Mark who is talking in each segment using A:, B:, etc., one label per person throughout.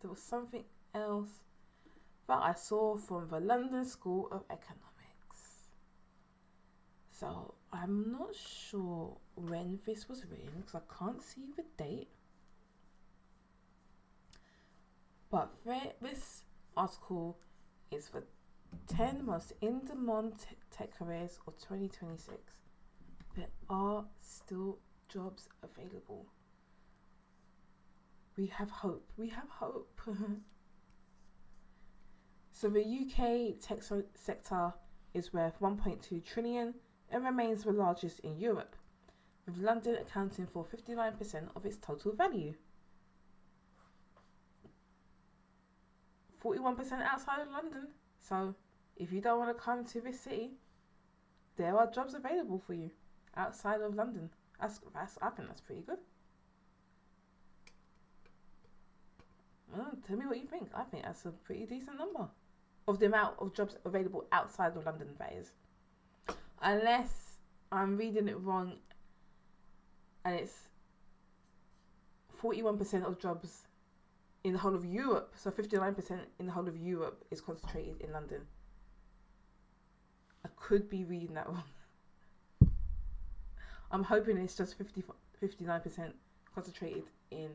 A: There was something else that I saw from the London School of Economics. So I'm not sure when this was written because I can't see the date. But this article is the 10 most in-demand tech careers of 2026. There are still jobs available. We have hope. We have hope. So the UK tech sector is worth 1.2 trillion and remains the largest in Europe, with London accounting for 59% of its total value. 41% outside of London. So if you don't want to come to this city, there are jobs available for you outside of London. I think that's pretty good. Well, tell me what you think. I think that's a pretty decent number of the amount of jobs available outside of London, that is. Unless I'm reading it wrong and it's 41% of jobs in the whole of Europe. So 59% in the whole of Europe is concentrated in London. I could be reading that wrong. I'm hoping it's just 59% concentrated in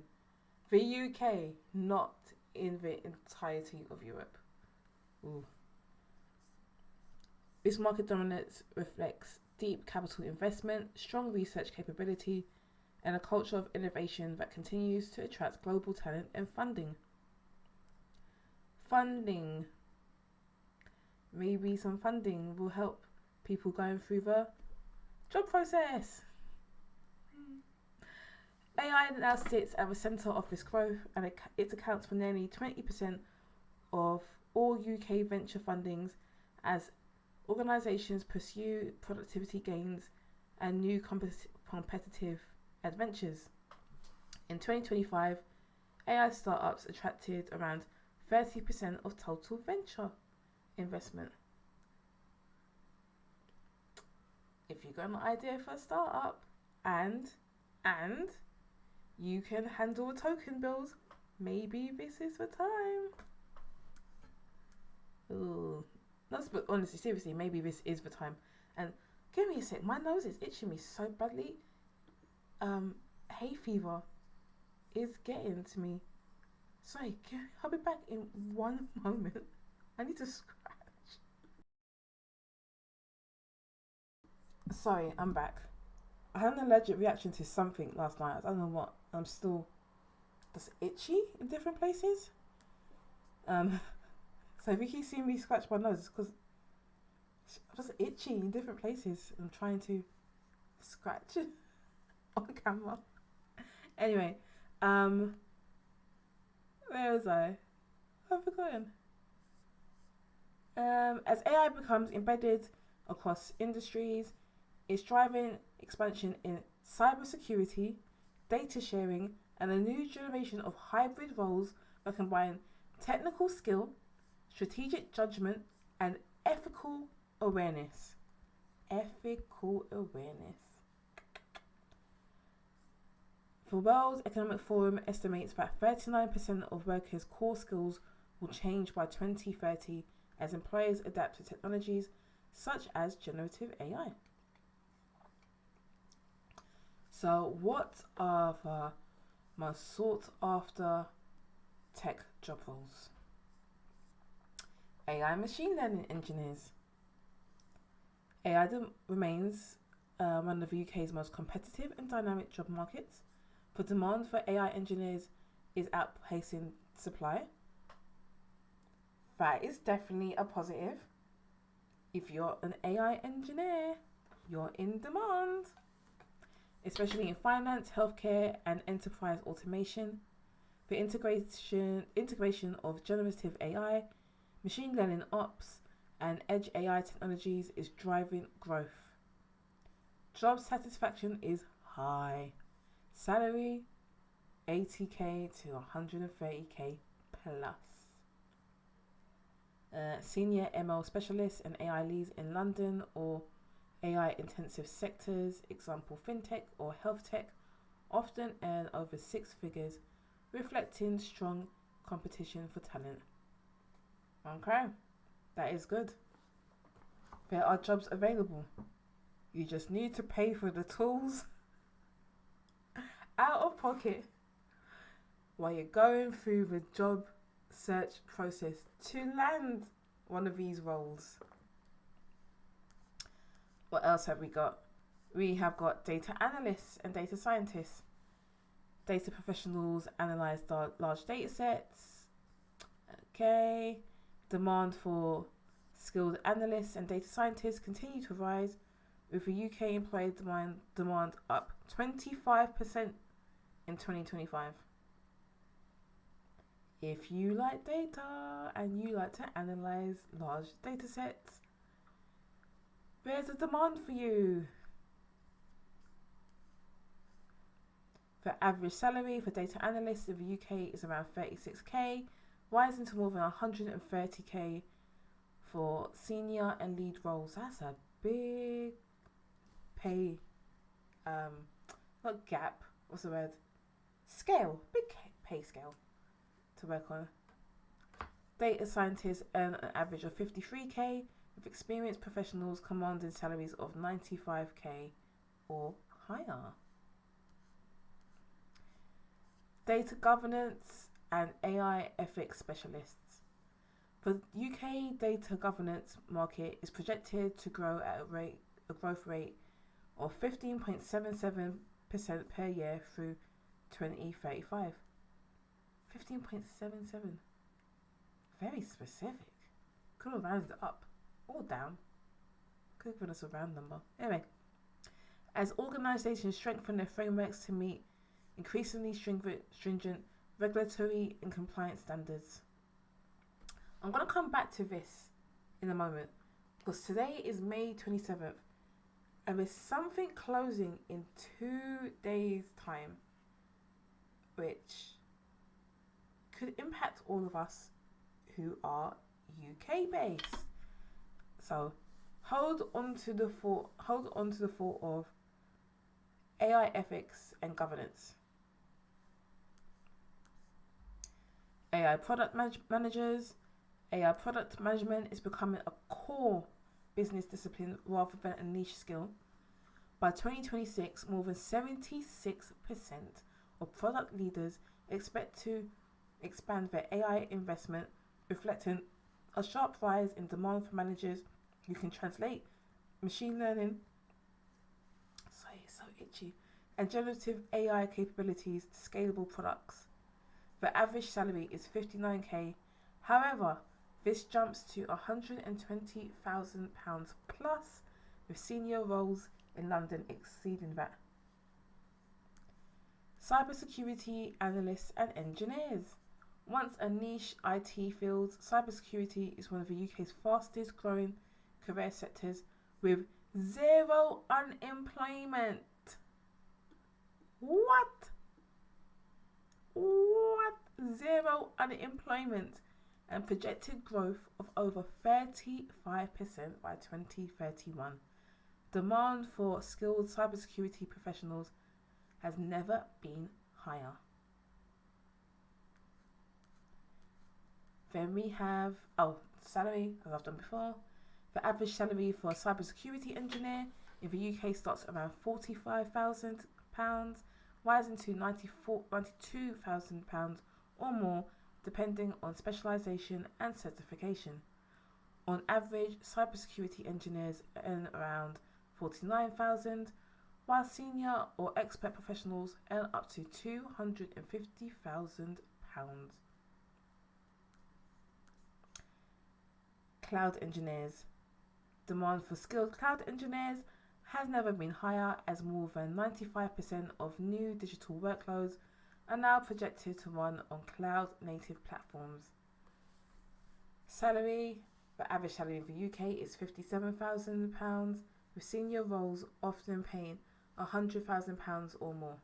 A: the UK, not in the entirety of Europe. Ooh. This market dominance reflects deep capital investment, strong research capability, and a culture of innovation that continues to attract global talent and funding. Maybe some funding will help people going through the job process. AI now sits at the centre of this growth, and it accounts for nearly 20% of all UK venture fundings as organisations pursue productivity gains and new competitive adventures. In 2025, AI startups attracted around 30% of total venture investment. If you've got an idea for a startup and you can handle token bills, maybe this is the time. Ooh. But honestly, seriously, maybe this is the time. And give me a sec, my nose is itching me so badly. Hay fever is getting to me. Sorry, I'll be back in one moment. I need to scratch. Sorry, I'm back. I had an allergic reaction to something last night. I don't know what. I'm still just itchy in different places. So if you keep seeing me scratch my nose, it's because I'm just itchy in different places. I'm trying to scratch on camera. Anyway, where was I? I've forgotten. As AI becomes embedded across industries, it's driving expansion in cybersecurity, data sharing, and a new generation of hybrid roles that combine technical skill, strategic judgment, and ethical awareness. Ethical awareness. The World Economic Forum estimates that 39% of workers' core skills will change by 2030 as employers adapt to technologies such as generative AI. So, what are the most sought after tech job roles? AI machine learning engineers. AI remains one of the UK's most competitive and dynamic job markets. The demand for AI engineers is outpacing supply. That is definitely a positive. If you're an AI engineer, you're in demand, especially in finance, healthcare, and enterprise automation. The integration of generative AI, machine learning ops, and edge AI technologies is driving growth. Job satisfaction is high. Salary 80k to 130k plus. Senior ML specialists and AI leads in London or AI intensive sectors, example fintech or health tech, often earn over 6 figures, reflecting strong competition for talent. Okay, that is good. There are jobs available. You just need to pay for the tools out of pocket while you're going through the job search process to land one of these roles. What else have we got? We have got data analysts and data scientists. Data professionals analyze large data sets. Okay. Demand for skilled analysts and data scientists continue to rise, with the UK employee demand up 25% in 2025. If you like data and you like to analyze large data sets, there's a demand for you. The average salary for data analysts in the UK is around 36k, rising to more than 130k for senior and lead roles. That's a big pay, not gap, what's the word? Scale, big pay scale to work on. Data scientists earn an average of 53k, with experienced professionals commanding salaries of 95k or higher. Data governance and AI ethics specialists. The UK data governance market is projected to grow at a growth rate of 15.77% per year through 2035. 15.77. Very specific. Could have rounded it up or down. Could have given us a round number. Anyway, as organisations strengthen their frameworks to meet increasingly stringent regulatory and compliance standards. I'm going to come back to this in a moment, because today is May 27th and there's something closing in 2 days' time which could impact all of us who are UK based. So hold on to the thought of AI ethics and governance. AI product managers. AI product management is becoming a core business discipline rather than a niche skill. By 2026, more than 76% of product leaders expect to expand their AI investment, reflecting a sharp rise in demand for managers who can translate machine learning, so itchy, and generative AI capabilities to scalable products. The average salary is 59k. However, this jumps to £120,000 plus, with senior roles in London exceeding that. Cybersecurity analysts and engineers. Once a niche IT field, cybersecurity is one of the UK's fastest growing career sectors, with zero unemployment. What? Zero unemployment and projected growth of over 35% by 2031. Demand for skilled cybersecurity professionals has never been higher. Then we have, salary, as I've done before. The average salary for a cybersecurity engineer in the UK starts around £45,000, rising to £92,000 or more, depending on specialisation and certification. On average, cybersecurity engineers earn around £49,000, while senior or expert professionals earn up to £250,000. Cloud engineers. Demand for skilled cloud engineers has never been higher, as more than 95% of new digital workloads are now projected to run on cloud-native platforms. Salary. The average salary in the UK is £57,000, with senior roles often paying £100,000 or more.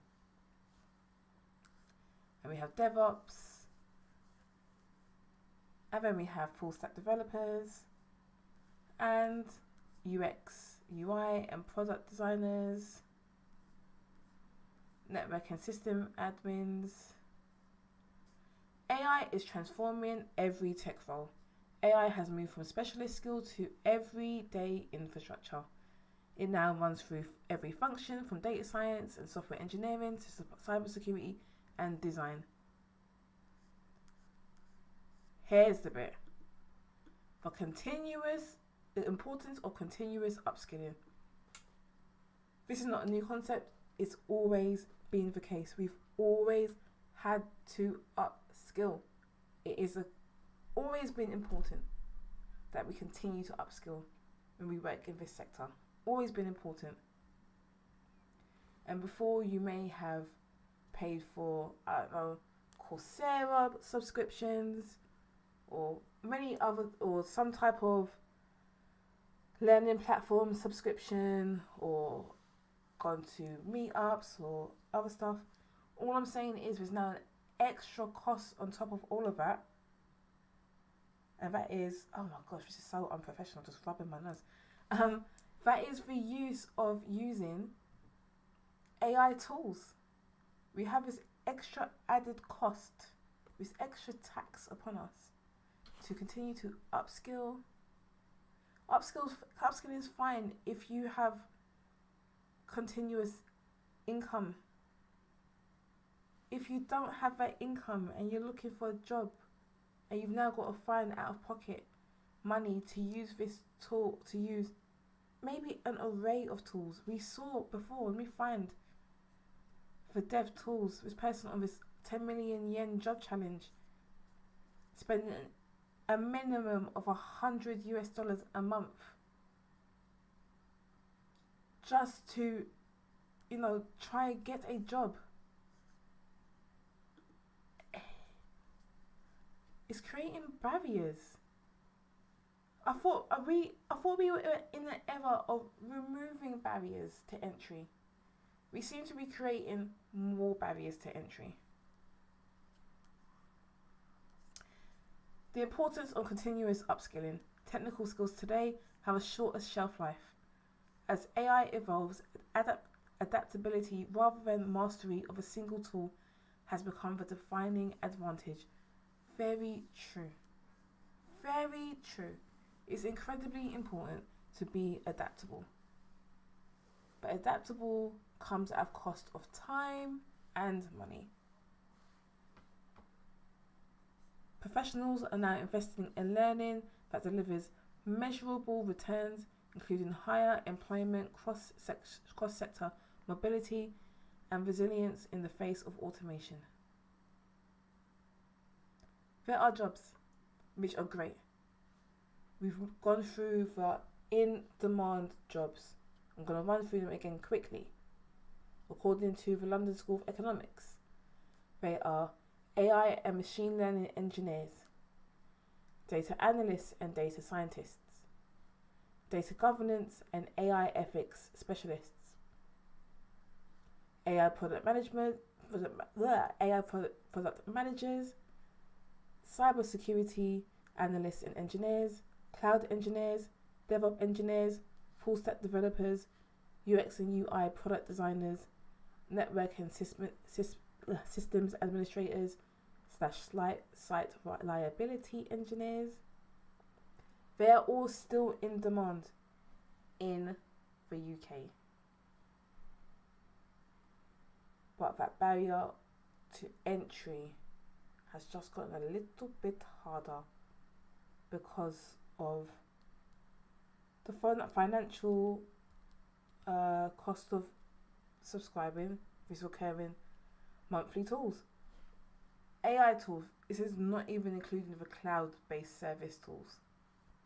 A: And we have DevOps. And then we have full stack developers and UX, UI and product designers, network and system admins, AI is transforming every tech role. AI has moved from specialist skill to everyday infrastructure. It now runs through every function from data science and software engineering to cybersecurity and design. Here's the bit. The importance of continuous upskilling. This is not a new concept. It's always been the case. We've always had to upskill. It is always been important that we continue to upskill when we work in this sector. Always been important. And before, you may have paid for, Coursera subscriptions or some type of learning platform subscription, or gone to meetups or other stuff. All I'm saying is there's now an extra cost on top of all of that. And that is, oh my gosh, this is so unprofessional, just rubbing my nose. That is the use of using AI tools. We have this extra added cost, this extra tax upon us to continue to upskill. Upskilling is fine if you have continuous income. If you don't have that income and you're looking for a job and you've now got to find out of pocket money to use this tool, to use maybe an array of tools. We saw before, when we find the dev tools, this person on this 10 million yen job challenge spending a minimum of $100 a month just to, try and get a job. It's creating barriers. I thought we were in an era of removing barriers to entry. We seem to be creating more barriers to entry. The importance of continuous upskilling. Technical skills today have a shorter shelf life. As AI evolves, adaptability rather than mastery of a single tool has become the defining advantage. Very true. Very true. It's incredibly important to be adaptable. But adaptable comes at a cost of time and money. Professionals are now investing in learning that delivers measurable returns, including higher employment, cross-sector mobility, and resilience in the face of automation. There are jobs which are great. We've gone through the in-demand jobs. I'm going to run through them again quickly. According to the London School of Economics, they are AI and machine learning engineers, data analysts and data scientists, data governance and AI ethics specialists, AI product managers, cybersecurity analysts and engineers, cloud engineers, DevOps engineers, full stack developers, UX and UI product designers, network and systems administrators / site reliability engineers. They are all still in demand in the UK. But that barrier to entry has just gotten a little bit harder because of the financial cost of subscribing these recurring monthly tools. AI tools, this is not even including the cloud-based service tools.